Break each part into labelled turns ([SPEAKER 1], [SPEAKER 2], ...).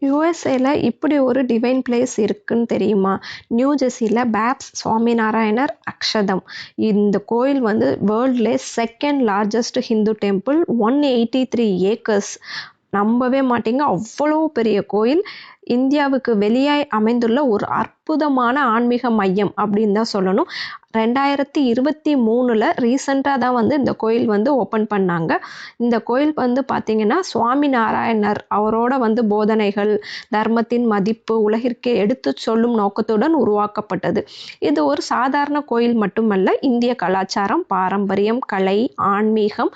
[SPEAKER 1] யுஎஸ்ஏல இப்படி ஒரு divine place இருக்குன்னு தெரியுமா? நியூ ஜெர்சியில் பேப்ஸ் சுவாமிநாராயணர் அக்ஷதம். இந்த கோயில் வந்து வேர்ல்ட்லே second largest Hindu temple, 183 acres. நம்பவே மாட்டீங்க, அவ்வளோ பெரிய கோயில். இந்தியாவுக்கு வெளியே அமைந்துள்ள ஒரு அற்புதமான ஆன்மீக மையம் அப்படின்னு தான் சொல்லணும். 2023 ரீசெண்டாக தான் வந்து இந்த கோயில் வந்து ஓப்பன் பண்ணாங்க. இந்த கோயில் வந்து பார்த்திங்கன்னா சுவாமிநாராயணர் அவரோட வந்து போதனைகள், தர்மத்தின் மதிப்பு உலகிற்கே எடுத்து சொல்லும் நோக்கத்துடன் உருவாக்கப்பட்டது. இது ஒரு சாதாரண கோயில் மட்டுமல்ல, இந்திய கலாச்சாரம், பாரம்பரியம், கலை, ஆன்மீகம்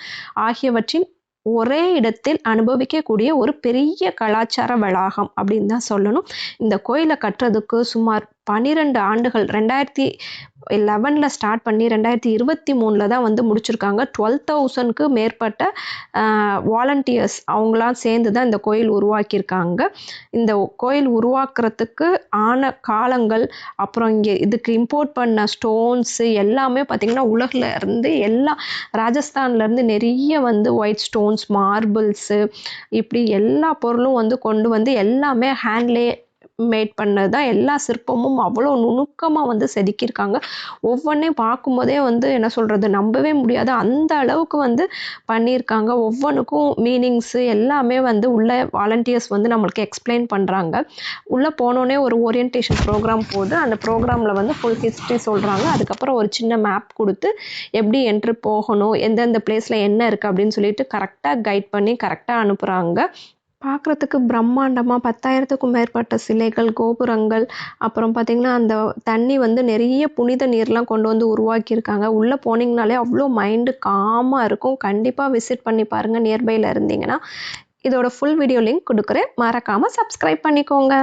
[SPEAKER 1] ஆகியவற்றின் ஒரே இடத்தில் அனுபவிக்கக்கூடிய ஒரு பெரிய கலாச்சார வளாகம் அப்படின்னு தான் சொல்லணும். இந்த கோயிலை கட்டுறதுக்கு சுமார் 12 ஆண்டுகள், 2011 ஸ்டார்ட் பண்ணி 2023 தான் வந்து முடிச்சிருக்காங்க. 12,000க்கு மேற்பட்ட வாலண்டியர்ஸ் அவங்களாம் சேர்ந்து தான் இந்த கோயில் உருவாக்கியிருக்காங்க. இந்த கோயில் உருவாக்குறதுக்கு ஆன காலங்கள், அப்புறம் இங்கே இதுக்கு இம்போர்ட் பண்ண ஸ்டோன்ஸு எல்லாமே பார்த்திங்கன்னா உலகில் இருந்து எல்லாம், ராஜஸ்தான்லேருந்து நிறைய வந்து ஒயிட் ஸ்டோன்ஸ், மார்பிள்ஸு, இப்படி எல்லா பொருளும் வந்து கொண்டு வந்து எல்லாமே ஹேண்ட்லே மேட் பண்ணது தான். எல்லா சிற்பமும் அவ்வளோ நுணுக்கமாக வந்து செதுக்கியிருக்காங்க. ஒவ்வொன்றையும் பார்க்கும்போதே வந்து என்ன சொல்கிறது, நம்பவே முடியாது, அந்த அளவுக்கு வந்து பண்ணியிருக்காங்க. ஒவ்வொன்றுக்கும் மீனிங்ஸு எல்லாமே வந்து உள்ள வாலண்டியர்ஸ் வந்து நம்மளுக்கு எக்ஸ்பிளைன் பண்ணுறாங்க. உள்ளே போனோடனே ஒரு ஓரியன்டேஷன் ப்ரோக்ராம் போகுது. அந்த ப்ரோக்ராமில் வந்து ஃபுல் ஹிஸ்ட்ரி சொல்கிறாங்க. அதுக்கப்புறம் ஒரு சின்ன மேப் கொடுத்து எப்படி என்ட்ரு போகணும், எந்தெந்த பிளேஸில் என்ன இருக்குது அப்படின்னு சொல்லிட்டு கரெக்டாக கைட் பண்ணி கரெக்டாக அனுப்புகிறாங்க. பார்க்குறதுக்கு பிரம்மாண்டமாக 10,000க்கும் மேற்பட்ட சிலைகள், கோபுரங்கள், அப்புறம் பார்த்திங்கன்னா அந்த தண்ணி வந்து நிறைய புனித நீர்லாம் கொண்டு வந்து உருவாக்கியிருக்காங்க. உள்ளே போனீங்கனாலே அவ்வளோ மைண்டு காமாக இருக்கும். கண்டிப்பாக விசிட் பண்ணி பாருங்கள் நியர்பையில் இருந்தீங்கன்னா. இதோட ஃபுல் வீடியோ லிங்க் கொடுக்குறேன், மறக்காமல் சப்ஸ்கிரைப் பண்ணிக்கோங்க.